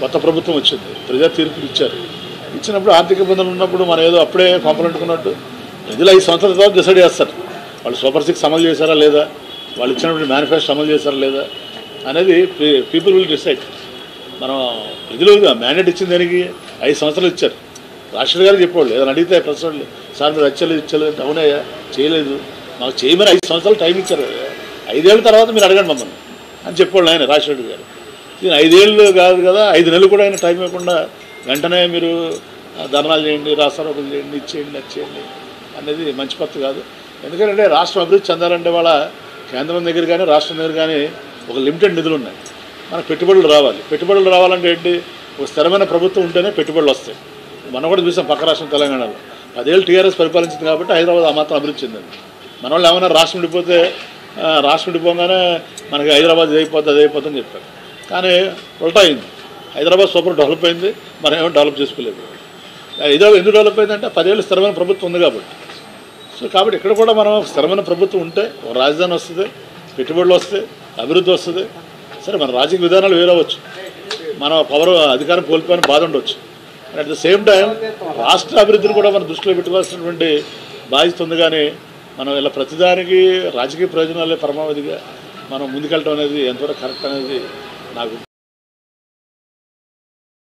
కొత్త ప్రభుత్వం వచ్చింది, ప్రజా తీర్పులు ఇచ్చారు. ఇచ్చినప్పుడు ఆర్థిక ఇబ్బందులు ఉన్నప్పుడు మనం ఏదో అప్పుడే పంపలంటుకున్నట్టు ప్రజలు 5 సంవత్సరాల తర్వాత డిసైడ్ చేస్తారు. వాళ్ళు సూపర్ 6 అమలు చేశారా లేదా, వాళ్ళు ఇచ్చినప్పుడు మేనిఫెస్టో అమలు చేశారా లేదా అనేది పీపుల్ విల్ డిసైడ్. మనం ప్రజలు మ్యాండేట్ ఇచ్చింది దానికి 5 సంవత్సరాలు ఇచ్చారు. రాష్ట్ర గారు చెప్పేవాళ్ళు ఏదైనా అడిగితే ప్రశ్నలు సార్ మీరు ఇచ్చలేదు అంటే అవునయ్యా చేయలేదు, మాకు చేయమని 5 సంవత్సరాలు టైం ఇచ్చారు. 5 ఏళ్ళ తర్వాత మీరు అడగండి మమ్మల్ని అని చెప్పేవాళ్ళు ఆయన రాజశేఖర్ గారు. ఇది 5 ఏళ్ళు కాదు కదా, 5 నెలలు కూడా ఆయన టైం ఇవ్వకుండా వెంటనే మీరు ధర్నాలు చేయండి, రాస్తారోకలు చేయండి, ఇచ్చేయండి, నచ్చేయండి అనేది మంచి పద్ధతి కాదు. ఎందుకంటే రాష్ట్రం అభివృద్ధి చెందాలంటే వాళ్ళ కేంద్రం దగ్గర కానీ రాష్ట్రం దగ్గర కానీ ఒక లిమిటెడ్ నిధులు ఉన్నాయి. మనకు పెట్టుబడులు రావాలి. పెట్టుబడులు రావాలంటే ఏంటి, ఒక స్థిరమైన ప్రభుత్వం ఉంటేనే పెట్టుబడులు వస్తాయి. మనం కూడా చూసాం పక్క రాష్ట్రం తెలంగాణలో 10 ఏళ్ళు టీఆర్ఎస్ పరిపాలించింది కాబట్టి హైదరాబాద్ ఆ మాత్రం అభివృద్ధి చెందింది. మన వాళ్ళు ఏమైనా రాష్ట్రం విడిపోగానే మనకి హైదరాబాద్ అది అయిపోతుందని చెప్పారు. కానీ ఉల్టా అయింది. హైదరాబాద్ సూపర్ డెవలప్ అయింది, మనం ఏమో డెవలప్ చేసుకోలేదు. హైదరాబాద్ ఎందుకు డెవలప్ అయిందంటే 10 ఏళ్ళు స్థిరమైన ప్రభుత్వం ఉంది కాబట్టి. సో కాబట్టి ఇక్కడ కూడా మనం స్థిరమైన ప్రభుత్వం ఉంటే ఒక రాజధాని వస్తుంది, పెట్టుబడులు వస్తాయి, అభివృద్ధి వస్తుంది. సరే మన రాజకీయ విధానాలు వేరవచ్చు, మన అధికారం కోల్పోయిన బాధ ఉండవచ్చు. అట్ ద సేమ్ టైం రాష్ట్ర అభివృద్ధిని కూడా మనం దృష్టిలో పెట్టుకోవాల్సినటువంటి బాధ్యత ఉంది. కానీ మనం ఇలా ప్రతిదానికి రాజకీయ ప్రయోజనాలే పరమావధిగా మనం ముందుకెళ్ళడం అనేది ఎంతవరకు కరెక్ట్ అనేది నాకు